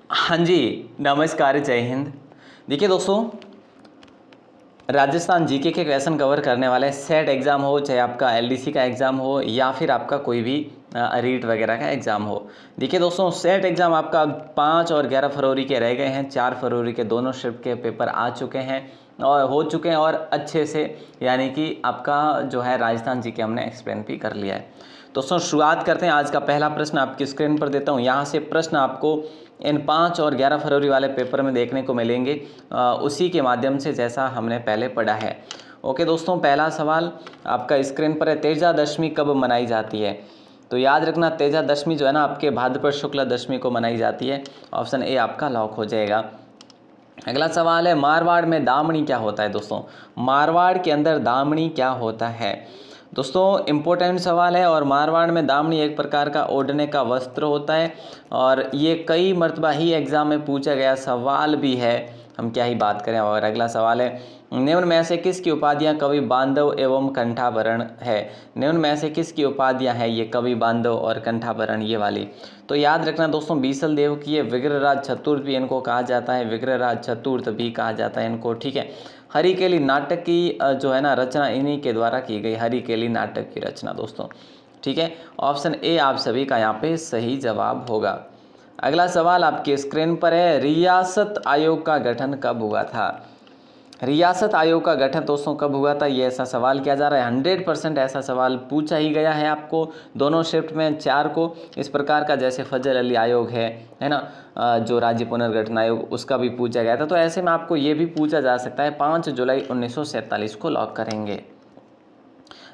हाँ जी, नमस्कार, जय हिंद। देखिए दोस्तों, राजस्थान जीके के क्वेश्चन कवर करने वाले सेट एग्ज़ाम हो, चाहे आपका एलडीसी का एग्ज़ाम हो या फिर आपका कोई भी रीट वगैरह का एग्ज़ाम हो। देखिए दोस्तों, सेट एग्ज़ाम आपका 5 और 11 फरवरी के रह गए हैं। 4 फरवरी के दोनों शिफ्ट के पेपर आ चुके हैं और हो चुके हैं और अच्छे से, यानी कि आपका जो है राजस्थान जीके हमने एक्सप्लेन भी कर लिया है। दोस्तों शुरुआत करते हैं। आज का पहला प्रश्न आपकी स्क्रीन पर देता हूँ। यहाँ से प्रश्न आपको इन 5 और 11 फरवरी वाले पेपर में देखने को मिलेंगे, उसी के माध्यम से जैसा हमने पहले पढ़ा है। ओके दोस्तों, पहला सवाल आपका स्क्रीन पर है, तेजा दशमी कब मनाई जाती है? तो याद रखना, तेजा दशमी जो है ना आपके भाद्रपद शुक्ल दशमी को मनाई जाती है। ऑप्शन ए आपका लॉक हो जाएगा। अगला सवाल है, मारवाड़ में दामनी क्या होता है? दोस्तों मारवाड़ के अंदर दामनी क्या होता है? दोस्तों इम्पोर्टेंट सवाल है। और मारवाड़ में दामनी एक प्रकार का ओढ़ने का वस्त्र होता है और ये कई मर्तबा ही एग्ज़ाम में पूछा गया सवाल भी है, हम क्या ही बात करें। और अगला सवाल है, निम्न में से किसकी उपाधियां कवि बांधव एवं कंठाभरण है? निम्न में से किसकी उपाधियां हैं ये कवि बांधव और कंठाभरण ये वाली? तो याद रखना दोस्तों, बीसल देव की ये विग्रहराज चतुर्थ भी इनको कहा जाता है, विग्रहराज चतुर्थ भी कहा जाता है इनको, ठीक है। हरिकेली नाटक की जो है ना रचना इन्हीं के द्वारा की गई, हरिकेली नाटक की रचना दोस्तों, ठीक है। ऑप्शन ए आप सभी का यहाँ पे सही जवाब होगा। अगला सवाल आपकी स्क्रीन पर है, रियासत आयोग का गठन कब हुआ था? रियासत आयोग का गठन दोस्तों कब हुआ था, ये ऐसा सवाल किया जा रहा है। 100% ऐसा सवाल पूछा ही गया है आपको दोनों शिफ्ट में 4 को। इस प्रकार का जैसे फजल अली आयोग है ना, जो राज्य पुनर्गठन आयोग, उसका भी पूछा गया था। तो ऐसे में आपको ये भी पूछा जा सकता है। 5 जुलाई 1947 को लॉक करेंगे।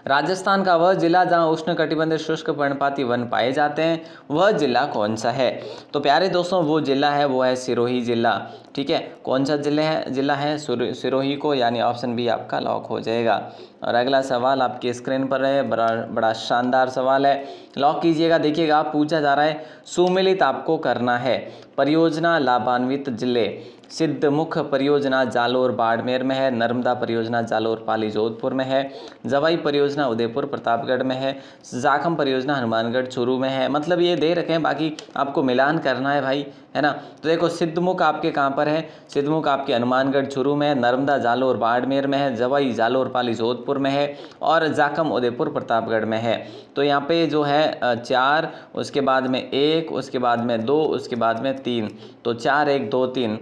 राजस्थान का वह जिला जहां उष्णकटिबंधीय शुष्क पर्णपाती वन पाए जाते हैं, वह जिला कौन सा है? तो प्यारे दोस्तों, वो जिला है वो है सिरोही जिला, ठीक है। कौन सा जिला है सिरोही को, यानी ऑप्शन बी आपका लॉक हो जाएगा। और अगला सवाल आपकी स्क्रीन पर है, बड़ा शानदार सवाल है, लॉक कीजिएगा। देखिएगा, पूछा जा रहा है, सुमेलित आपको करना है। परियोजना लाभान्वित जिले, सिद्धमुख परियोजना जालोर बाड़मेर में है, नर्मदा परियोजना जालोर पाली जोधपुर में है, जवाई परियोजना उदयपुर प्रतापगढ़ में है, जाखम परियोजना हनुमानगढ़ चूरू में है। मतलब ये दे रखे हैं, बाकी आपको मिलान करना है भाई, है ना। तो देखो, सिद्धमुख आपके कहाँ पर है? सिद्धमुख आपके हनुमानगढ़ चूरू में है, नर्मदा जालोर बाड़मेर में है, जवाई जालोर पाली जोधपुर में है और जाखम उदयपुर प्रतापगढ़ में है। तो यहाँ पे जो है 4, उसके बाद में 1, उसके बाद में 2, उसके बाद में 3, तो 4 1 2 3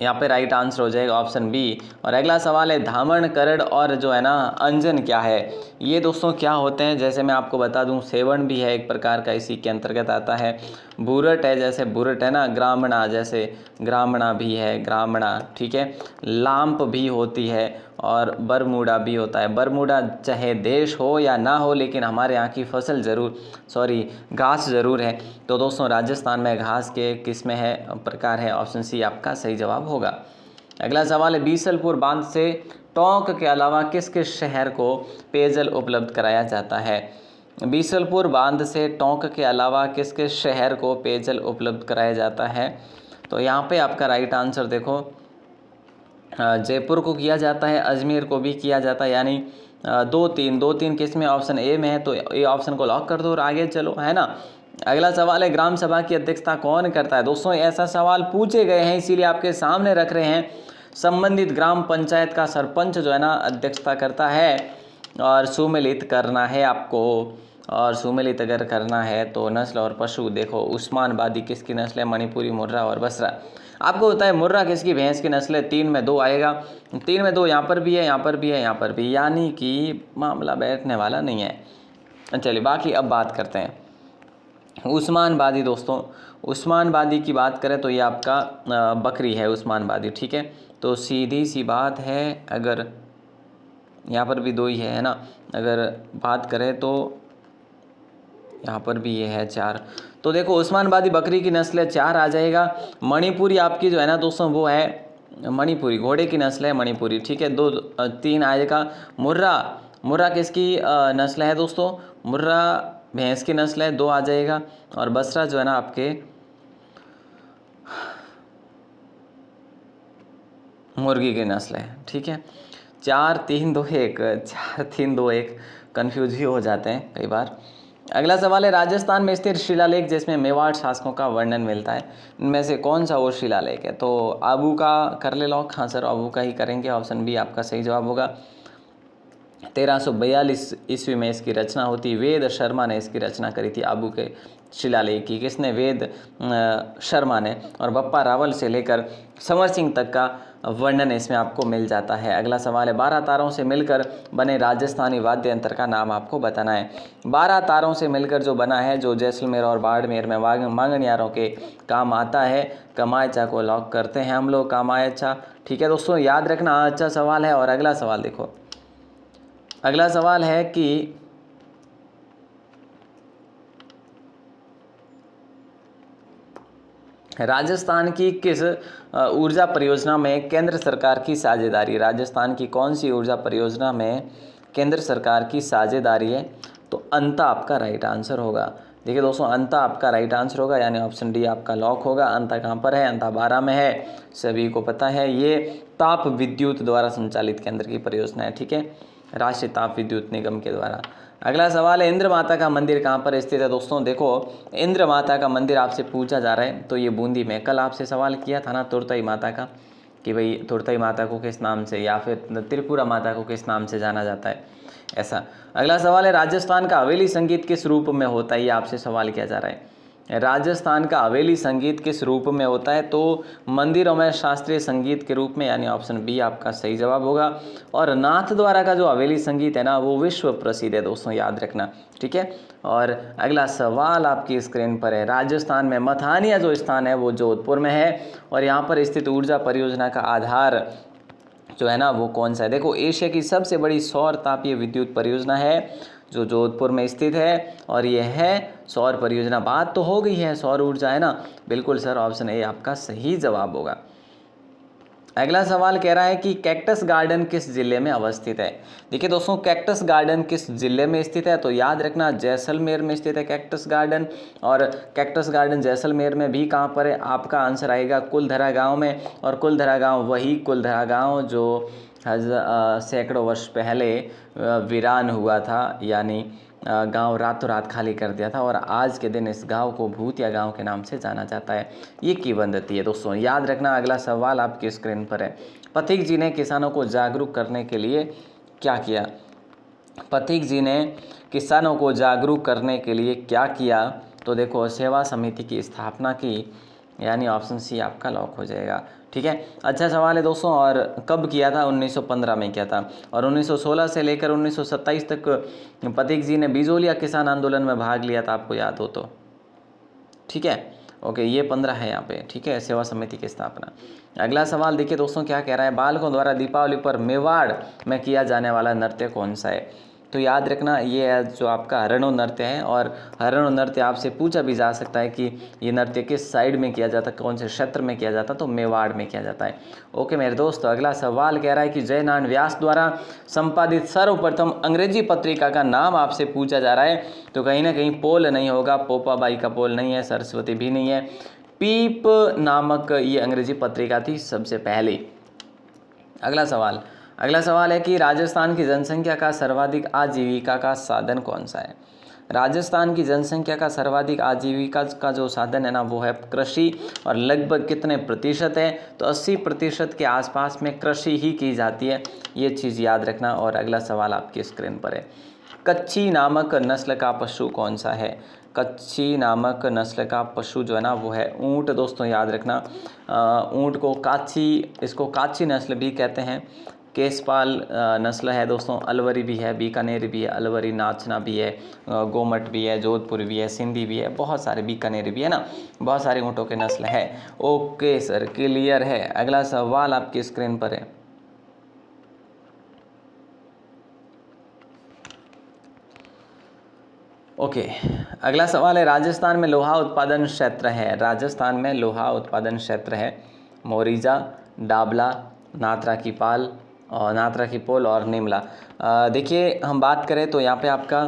यहाँ पे राइट आंसर हो जाएगा ऑप्शन बी। और अगला सवाल है, धामण करड़ और जो है ना अंजन क्या है? ये दोस्तों क्या होते हैं, जैसे मैं आपको बता दूं, सेवन भी है एक प्रकार का, इसी के अंतर्गत आता है। बुरट है, जैसे बुरट है ना, ग्रामणा जैसे ग्रामणा भी है, ग्रामणा, ठीक है। लाम्प भी होती है और बरमूडा भी होता है। बरमूडा चाहे देश हो या ना हो, लेकिन हमारे यहाँ की फसल घास ज़रूर है। तो दोस्तों राजस्थान में घास के किस्में है, प्रकार है, ऑप्शन सी आपका सही जवाब होगा। अगला सवाल है, बीसलपुर बांध से टोंक के अलावा किस किस शहर को पेयजल उपलब्ध कराया जाता है? बीसलपुर बांध से टोंक के अलावा किस किस शहर को पेयजल उपलब्ध कराया जाता है? तो यहाँ पे आपका राइट आंसर देखो, जयपुर को किया जाता है, अजमेर को भी किया जाता है, यानी 2 3 किस्में ऑप्शन ए में है। तो ए ऑप्शन को लॉक कर दो और आगे चलो, है ना। अगला सवाल है, ग्राम सभा की अध्यक्षता कौन करता है? दोस्तों ऐसा सवाल पूछे गए हैं, इसीलिए आपके सामने रख रहे हैं। संबंधित ग्राम पंचायत का सरपंच जो है ना अध्यक्षता करता है। और सुमेलित करना है आपको, और सुमेलित अगर करना है तो नस्ल और पशु देखो, उस्मानाबादी किसकी नस्ल है? मणिपुरी, मुर्रा और बसरा। आपको होता है मुर्रा किसकी भैंस की नस्ल है? 3 में 2 आएगा, 3 में 2 यहाँ पर भी है, यहाँ पर भी है, यहाँ पर भी, यानी कि मामला बैठने वाला नहीं है। चलिए बाकी अब बात करते हैं उस्मानाबादी। दोस्तों उस्मानाबादी की बात करें तो ये आपका बकरी है उस्मानाबादी, ठीक है। तो सीधी सी बात है, अगर यहाँ पर भी 2 ही है ना, अगर बात करें तो यहाँ पर भी ये है 4। तो देखो उस्मानाबादी बकरी की नस्ल है, 4 आ जाएगा। मणिपुरी आपकी जो है ना दोस्तों, वो है मणिपुरी, घोड़े की नस्ल है मणिपुरी, ठीक है। 3 आएगा। मुर्रा किसकी नस्ल है दोस्तों? मुर्रा भैंस की नस्ल है, 2 आ जाएगा। और बसरा जो है ना आपके मुर्गी की नस्ल है, ठीक है। 4 3 2 1, 4 3 2 1 कन्फ्यूज ही हो जाते हैं कई बार। अगला सवाल है, राजस्थान में स्थित शिलालेख जिसमें मेवाड़ शासकों का वर्णन मिलता है, इनमें से कौन सा वो शिलालेख है? तो आबू का कर ले लॉक। हाँ सर, आबू का ही करेंगे, ऑप्शन बी आपका सही जवाब होगा। 1342 ईस्वी में इसकी रचना होती। वेद शर्मा ने इसकी रचना करी थी आबू के शिलालेख की। किसने? वेद शर्मा ने। और बप्पा रावल से लेकर संवर सिंह तक का वर्णन इसमें आपको मिल जाता है। अगला सवाल है, 12 तारों से मिलकर बने राजस्थानी वाद्य यंत्र का नाम आपको बताना है। 12 तारों से मिलकर जो बना है, जो जैसलमेर और बाड़मेर में मांगणियारों के काम आता है, कमायचा को लॉक करते हैं हम लोग, कमायचा। ठीक है दोस्तों, याद रखना, अच्छा सवाल है। और अगला सवाल देखो, अगला सवाल है कि राजस्थान की किस ऊर्जा परियोजना में केंद्र सरकार की साझेदारी? राजस्थान की कौन सी ऊर्जा परियोजना में केंद्र सरकार की साझेदारी है? तो अंता आपका राइट आंसर होगा। देखिए दोस्तों, अंता आपका राइट आंसर होगा, यानी ऑप्शन डी आपका लॉक होगा। अंता कहाँ पर है? अंता 12 में है, सभी को पता है। ये ताप विद्युत द्वारा संचालित केंद्र की परियोजना है। ठीक है, राष्ट्रीय ताप विद्युत निगम के द्वारा। अगला सवाल है, इंद्र माता का मंदिर कहाँ पर स्थित है? दोस्तों देखो, इंद्र माता का मंदिर आपसे पूछा जा रहा है, तो ये बूंदी में। कल आपसे सवाल किया था ना तुरतई माता का, कि भाई तुरतई माता को किस नाम से, या फिर त्रिपुरा माता को किस नाम से जाना जाता है, ऐसा। अगला सवाल है, राजस्थान का हवेली संगीत किस रूप में होता है? ये आपसे सवाल किया जा रहा है। राजस्थान का हवेली संगीत किस रूप में होता है? तो मंदिरों में शास्त्रीय संगीत के रूप में, यानी ऑप्शन बी आपका सही जवाब होगा। और नाथ द्वारा का जो हवेली संगीत है ना, वो विश्व प्रसिद्ध है दोस्तों, याद रखना। ठीक है, और अगला सवाल आपकी स्क्रीन पर है, राजस्थान में मथानिया जो स्थान है वो जोधपुर में है, और यहाँ पर स्थित ऊर्जा परियोजना का आधार जो है ना वो कौन सा है? देखो, एशिया की सबसे बड़ी सौर तापीय विद्युत परियोजना है जो जोधपुर में स्थित है, और यह है सौर परियोजना। बात तो हो गई है, सौर ऊर्जा है ना, बिल्कुल सर, ऑप्शन ए आपका सही जवाब होगा। अगला सवाल कह रहा है कि कैक्टस गार्डन किस जिले में अवस्थित है? देखिए दोस्तों, कैक्टस गार्डन किस जिले में स्थित है? तो याद रखना, जैसलमेर में स्थित है कैक्टस गार्डन। और कैक्टस गार्डन जैसलमेर में भी कहाँ पर है? आपका आंसर आएगा कुलधरा गांव में। और कुलधरा गांव, वही कुलधरा गांव जो सैकड़ों वर्ष पहले वीरान हुआ था, यानी गांव रातों रात खाली कर दिया था, और आज के दिन इस गांव को भूतिया गांव के नाम से जाना जाता है। ये किंवदंती है दोस्तों, याद रखना। अगला सवाल आपकी स्क्रीन पर है, पथिक जी ने किसानों को जागरूक करने के लिए क्या किया? पथिक जी ने किसानों को जागरूक करने के लिए क्या किया? तो देखो, सेवा समिति की स्थापना की, यानी ऑप्शन सी आपका लॉक हो जाएगा। ठीक है, अच्छा सवाल है दोस्तों। और कब किया था? 1915 में किया था। और 1916 से लेकर 1927 तक पथिक जी ने बिजोलिया किसान आंदोलन में भाग लिया था, आपको याद हो तो। ठीक है, ओके, ये 15 है यहाँ पे। ठीक है, सेवा समिति की स्थापना। अगला सवाल देखिए दोस्तों, क्या कह रहा है, बालकों द्वारा दीपावली पर मेवाड़ में किया जाने वाला नृत्य कौन सा है? तो याद रखना, ये है जो आपका हरणों नृत्य है। और हरणों नृत्य आपसे पूछा भी जा सकता है कि ये नृत्य किस साइड में किया जाता है, कौन से क्षेत्र में किया जाता है? तो मेवाड़ में किया जाता है। ओके मेरे दोस्त, अगला सवाल कह रहा है कि जयनारायण व्यास द्वारा संपादित सर्वप्रथम अंग्रेजी पत्रिका का नाम आपसे पूछा जा रहा है। तो कहीं ना कहीं पोल नहीं होगा, पोपाबाई का पोल नहीं है, सरस्वती भी नहीं है, पीप नामक ये अंग्रेजी पत्रिका थी सबसे पहली। अगला सवाल है कि राजस्थान की जनसंख्या का सर्वाधिक आजीविका का साधन कौन सा है? राजस्थान की जनसंख्या का सर्वाधिक आजीविका का जो साधन है ना वो है कृषि। और लगभग कितने प्रतिशत है? तो 80% के आसपास में कृषि ही की जाती है, ये चीज़ याद रखना। और अगला सवाल आपकी स्क्रीन पर है, कच्छी नामक नस्ल का पशु कौन सा है? कच्छी नामक नस्ल का पशु जो है ना वो है ऊँट। दोस्तों याद रखना, ऊँट को इसको काच्छी नस्ल भी कहते हैं। केसपाल नस्ल है दोस्तों, अलवरी भी है, बीकानेर भी है, अलवरी नाचना भी है, गोमट भी है, जोधपुर भी है, सिंधी भी है, बहुत सारे, बीकानेर भी है ना, बहुत सारे ऊँटों के नस्ल है। ओके सर, क्लियर है। अगला सवाल आपकी स्क्रीन पर है, ओके अगला सवाल है, राजस्थान में लोहा उत्पादन क्षेत्र है, राजस्थान में लोहा उत्पादन क्षेत्र है मोरीजा, डाबला, नाथरा की पाल और नाथरा की पोल और निमला। देखिए हम बात करें तो यहाँ पे आपका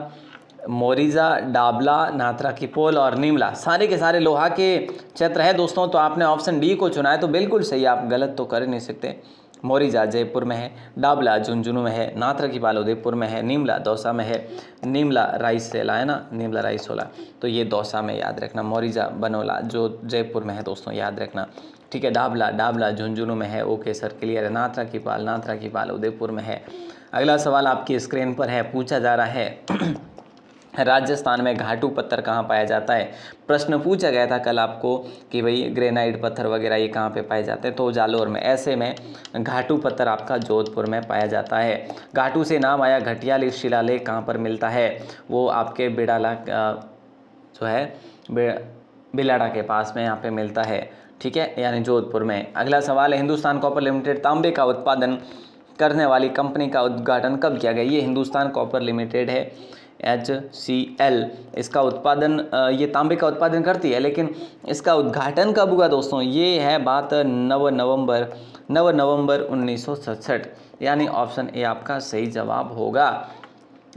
मोरीजा, डाबला, नाथरा की पोल और निमला सारे के सारे लोहा के क्षेत्र है दोस्तों। तो आपने ऑप्शन डी को चुना है, तो बिल्कुल सही, आप गलत तो कर ही नहीं सकते। मोरिजा जयपुर में है, डाबला झुंझुनू में है, नाथर की पाल उदयपुर में है, नीमला दौसा में है, नीमला राइसेला है ना, नीमला राइसोला, तो ये दौसा में याद रखना। मोरिजा बनोला जो जयपुर में है दोस्तों, याद रखना। ठीक है, डाबला झुंझुनू में है। ओके सर, क्लियर है। नाथर की पाल उदयपुर में है। अगला सवाल आपकी स्क्रीन पर है, पूछा जा रहा है राजस्थान में घाटू पत्थर कहाँ पाया जाता है। प्रश्न पूछा गया था कल आपको कि भाई ग्रेनाइट पत्थर वगैरह ये कहाँ पे पाए जाते हैं, तो जालोर में। ऐसे में घाटू पत्थर आपका जोधपुर में पाया जाता है। घाटू से नाम आया घटियाल शिलालेख कहाँ पर मिलता है, वो आपके बिड़ाला जो है बिलाड़ा के पास में यहाँ पे मिलता है। ठीक है, यानी जोधपुर में। अगला सवाल है, हिंदुस्तान कॉपर लिमिटेड तांबे का उत्पादन करने वाली कंपनी का उद्घाटन कब किया गया। ये हिंदुस्तान कॉपर लिमिटेड है, HCL। इसका उत्पादन ये तांबे का उत्पादन करती है, लेकिन इसका उद्घाटन कब हुआ दोस्तों, ये है बात 9 नवंबर 1967, यानी ऑप्शन ए आपका सही जवाब होगा।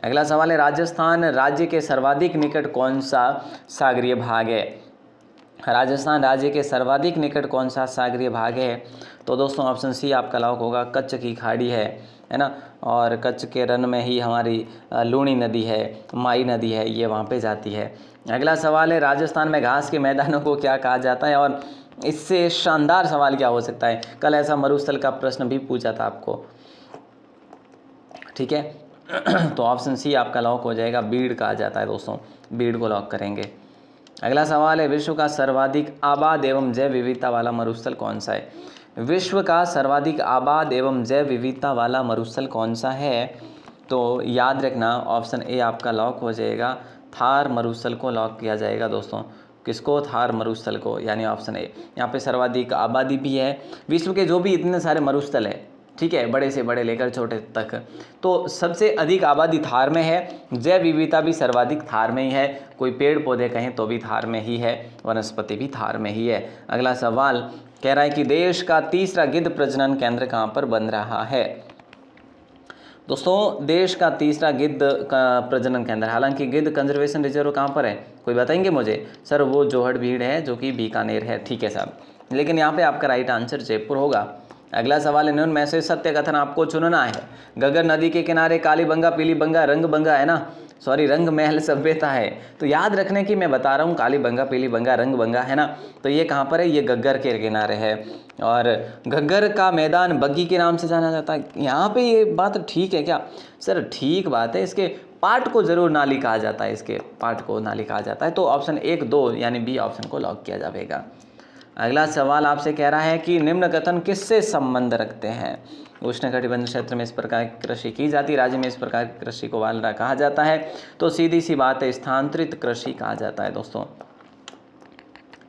अगला सवाल है, राजस्थान राज्य के सर्वाधिक निकट कौन सा सागरीय भाग है। राजस्थान राज्य के सर्वाधिक निकट कौन सा सागरीय भाग है, तो दोस्तों ऑप्शन सी आपका लॉक होगा। कच्छ की खाड़ी है ना, और कच्छ के रन में ही हमारी लूणी नदी है, माई नदी है, ये वहाँ पे जाती है। अगला सवाल है, राजस्थान में घास के मैदानों को क्या कहा जाता है, और इससे शानदार सवाल क्या हो सकता है। कल ऐसा मरुस्थल का प्रश्न भी पूछा था आपको। ठीक है तो ऑप्शन सी आपका लॉक हो जाएगा, बीड़ कहा जाता है दोस्तों, बीड़ को लॉक करेंगे। अगला सवाल है, विश्व का सर्वाधिक आबाद एवं जैव विविधता वाला मरुस्थल कौन सा है। विश्व का सर्वाधिक आबाद एवं जैव विविधता वाला मरुस्थल कौन सा है, तो याद रखना ऑप्शन ए आपका लॉक हो जाएगा। थार मरुस्थल को लॉक किया जाएगा दोस्तों। किसको, थार मरुस्थल को, यानी ऑप्शन ए। यहाँ पे सर्वाधिक आबादी भी है। विश्व के जो भी इतने सारे मरुस्थल है, ठीक है, बड़े से बड़े लेकर छोटे तक, तो सबसे अधिक आबादी थार में है। जैव विविधता भी सर्वाधिक थार में ही है। कोई पेड़ पौधे कहें तो भी थार में ही है, वनस्पति भी थार में ही है। अगला सवाल कह रहा है कि देश का तीसरा गिद्ध प्रजनन केंद्र कहाँ पर बन रहा है। दोस्तों देश का तीसरा गिद्ध का प्रजनन केंद्र, हालांकि गिद्ध कंजर्वेशन रिजर्व कहाँ पर है, कोई बताएंगे मुझे। सर वो जोहड़बीड़ है, जो कि बीकानेर है। ठीक है साहब, लेकिन यहाँ पे आपका राइट आंसर जयपुर होगा। अगला सवाल है, निम्न में से सत्य कथन आपको चुनना है। गगर नदी के किनारे कालीबंगा, पीलीबंगा, रंगबंगा है ना, सॉरी रंग महल सभ्यता है। तो याद रखने की मैं बता रहा हूँ, कालीबंगा, पीलीबंगा, रंगबंगा है ना, तो ये कहाँ पर है, ये गग्गर के किनारे है। और गग्गर का मैदान बग्गी के नाम से जाना जाता है। यहाँ पे ये बात ठीक है क्या, सर ठीक बात है। इसके पार्ट को जरूर नाली कहा जाता है, इसके पार्ट को नाली कहा जाता है। तो ऑप्शन 1, 2 यानी बी ऑप्शन को लॉक किया जाएगा। अगला सवाल आपसे कह रहा है कि निम्न कथन किससे संबंध रखते हैं। उष्णकटिबंध क्षेत्र में इस प्रकार की कृषि की जाती है, राज्य में इस प्रकार की कृषि को वालरा कहा जाता है। तो सीधी सी बात है, स्थानांतरित कृषि कहा जाता है दोस्तों,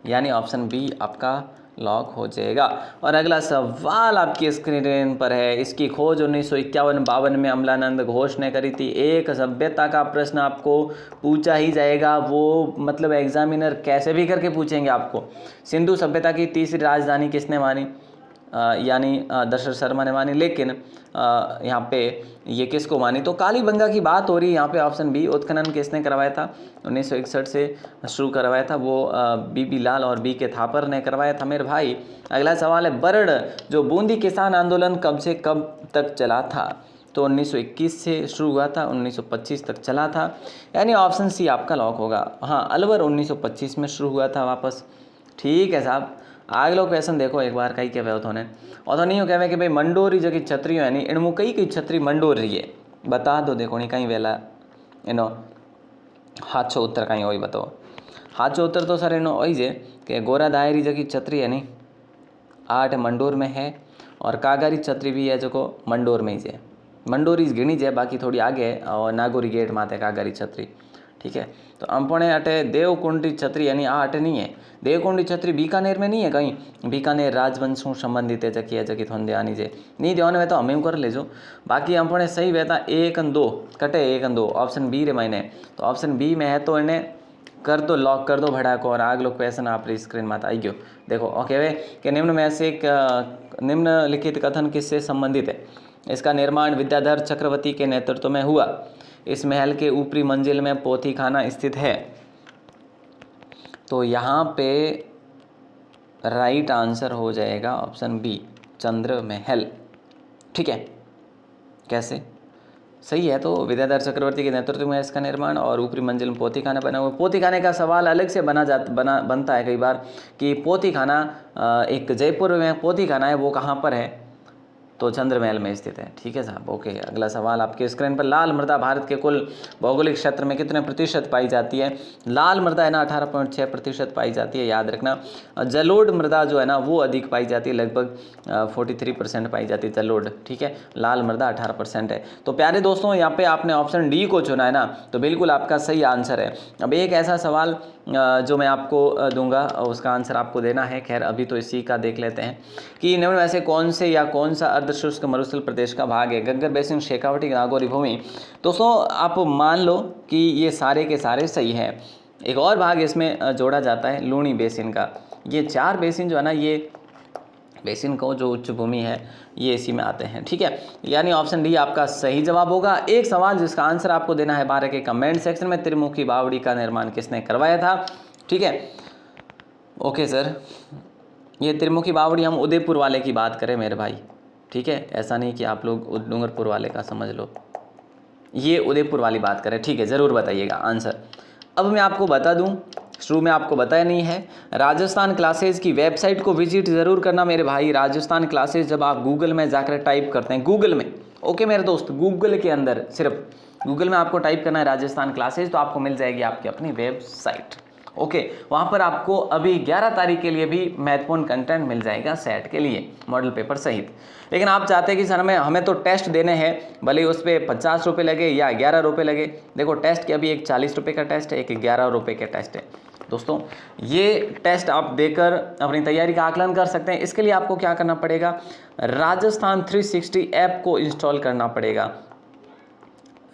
यानी ऑप्शन बी आपका लॉक हो जाएगा। और अगला सवाल आपकी स्क्रीन पर है, इसकी खोज 1951-52 में अमलानंद घोष ने करी थी। एक सभ्यता का प्रश्न आपको पूछा ही जाएगा, वो मतलब एग्जामिनर कैसे भी करके पूछेंगे आपको। सिंधु सभ्यता की तीसरी राजधानी किसने मानी, यानी दशरथ शर्मा ने मानी, लेकिन यहाँ पे ये किसको मानी, तो कालीबंगा की बात हो रही है यहाँ पे। ऑप्शन बी, उत्खनन किसने करवाया था, 1961 से शुरू करवाया था, वो बीबी लाल और बी के थापर ने करवाया था मेरे भाई। अगला सवाल है, बरड़ जो बूंदी किसान आंदोलन कब से कब तक चला था, तो 1921 से शुरू हुआ था, 1925 तक चला था, यानी ऑप्शन सी आपका लॉक होगा। हाँ, अलवर 1925 में शुरू हुआ था वापस। ठीक है साहब, आगे लो क्वेश्चन देखो एक बार, कई क्या व्यवत होने और तो नहीं हो कहवे कि भाई मंडोरी जो कि छतरी है नहीं, इनमु कई छतरी मंडोरी है, बता दो। देखो नहीं कहीं वेला इनो हाथो उत्तर कहीं वही बताओ। हाथो उत्तर तो सर इनो वही जे कि गोरा दायरी जो कि छतरी है नहीं, 8 मंडोर में है, और कागारी छतरी भी है जो को मंडोर में ही है। मंडोरी घिणी है, बाकी थोड़ी आगे है, और नागौरी गेट माते कागारी छतरी। ठीक है, तो अपने अटे देवकुंडी छतरी यानी आ अटे नहीं है। देवकुंडी छतरी बीकानेर में नहीं है कहीं, बीकानेर राजवंश संबंधित है, जकी है जकी थोन आनी जे नहीं देवाने वे तो हमें कर लेजो। बाकी अपने सही वहता 1 और 2 कटे 1 और 2 ऑप्शन बी रे मायने, तो ऑप्शन बी में है, तो इन्हें कर दो, लॉक कर दो भड़ा को। और आगलो क्वेश्चन आप स्क्रीन में आई गयो देखो। ओके वे कि निम्न में से निम्नलिखित कथन किससे संबंधित है। इसका निर्माण विद्याधर चक्रवर्ती के नेतृत्व में हुआ। इस महल के ऊपरी मंजिल में पोथी खाना स्थित है। तो यहाँ पे राइट आंसर हो जाएगा ऑप्शन बी, चंद्र महल। ठीक है, कैसे? सही है। तो विद्याधर चक्रवर्ती के नेतृत्व में इसका निर्माण, और ऊपरी मंजिल में पोथी खाना बना हुआ। पोथी खाने का सवाल अलग से बनता है कई बार कि पोथी खाना एक जयपुर में पोथी खाना है, वो कहाँ पर है? तो चंद्रमहल में स्थित है। ठीक है साहब, ओके। अगला सवाल आपके स्क्रीन पर, लाल मृदा भारत के कुल भौगोलिक क्षेत्र में कितने प्रतिशत पाई जाती है? लाल मृदा है ना 18.6% पाई जाती है, याद रखना। जलोढ़ मृदा जो है ना वो अधिक पाई जाती है, लगभग 43% पाई जाती है जलोढ़। ठीक है, लाल मृदा 18% है। तो प्यारे दोस्तों, यहाँ पे आपने ऑप्शन डी को चुना है ना, तो बिल्कुल आपका सही आंसर है। अब एक ऐसा सवाल जो मैं आपको दूंगा, उसका आंसर आपको देना है। खैर अभी तो इसी का देख लेते हैं कि निम्न में से कौन से या कौन सा अर्धशुष्क मरुस्थल प्रदेश का भाग है? गग्गर बेसिन, शेखावटी, नागौरी भूमि। दोस्तों आप मान लो कि ये सारे के सारे सही हैं। एक और भाग इसमें जोड़ा जाता है लूणी बेसिन का। ये 4 बेसिन जो है ना, ये बेसिन को जो उच्च भूमि है ये इसी में आते हैं। ठीक है, यानी ऑप्शन डी आपका सही जवाब होगा। एक सवाल जिसका आंसर आपको देना है 12 के कमेंट सेक्शन में, त्रिमुखी बावड़ी का निर्माण किसने करवाया था? ठीक है, ओके सर, ये त्रिमुखी बावड़ी हम उदयपुर वाले की बात करें मेरे भाई। ठीक है, ऐसा नहीं कि आप लोग डूंगरपुर वाले का समझ लो, ये उदयपुर वाली बात करें। ठीक है, ज़रूर बताइएगा आंसर। अब मैं आपको बता दूं, शुरू में आपको बताया नहीं है, राजस्थान क्लासेज की वेबसाइट को विजिट ज़रूर करना मेरे भाई। राजस्थान क्लासेज जब आप गूगल में जाकर टाइप करते हैं, गूगल में, ओके मेरे दोस्त, गूगल के अंदर सिर्फ गूगल में आपको टाइप करना है राजस्थान क्लासेज, तो आपको मिल जाएगी आपकी अपनी वेबसाइट। ओके, वहाँ पर आपको अभी 11 तारीख के लिए भी महत्वपूर्ण कंटेंट मिल जाएगा सेट के लिए, मॉडल पेपर सहित। लेकिन आप चाहते हैं कि सर हमें तो टेस्ट देने हैं, भले ही उस पर 50 रुपये लगे या 11 रुपये लगे। देखो टेस्ट के अभी एक 40 रुपये का टेस्ट है, एक 11 रुपये का टेस्ट है। दोस्तों ये टेस्ट आप देकर अपनी तैयारी का आकलन कर सकते हैं। इसके लिए आपको क्या करना पड़ेगा? राजस्थान 360 ऐप को इंस्टॉल करना पड़ेगा।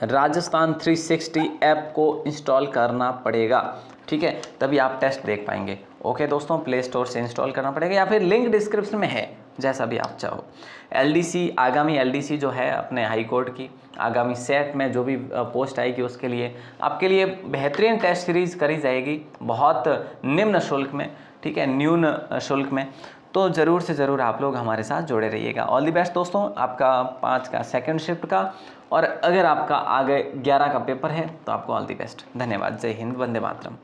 राजस्थान 360 ऐप को इंस्टॉल करना पड़ेगा। ठीक है, तभी आप टेस्ट देख पाएंगे। ओके दोस्तों, प्ले स्टोर से इंस्टॉल करना पड़ेगा या फिर लिंक डिस्क्रिप्शन में है, जैसा भी आप चाहो। एलडीसी, आगामी एलडीसी जो है अपने हाई कोर्ट की, आगामी सेट में जो भी पोस्ट आएगी उसके लिए आपके लिए बेहतरीन टेस्ट सीरीज करी जाएगी, बहुत निम्न शुल्क में। ठीक है, न्यून शुल्क में। तो ज़रूर से ज़रूर आप लोग हमारे साथ जुड़े रहिएगा। ऑल द बेस्ट दोस्तों, आपका 5 का सेकंड शिफ्ट का, और अगर आपका आगे 11 का पेपर है तो आपको ऑल द बेस्ट। धन्यवाद। जय हिंद, वंदे मातरम।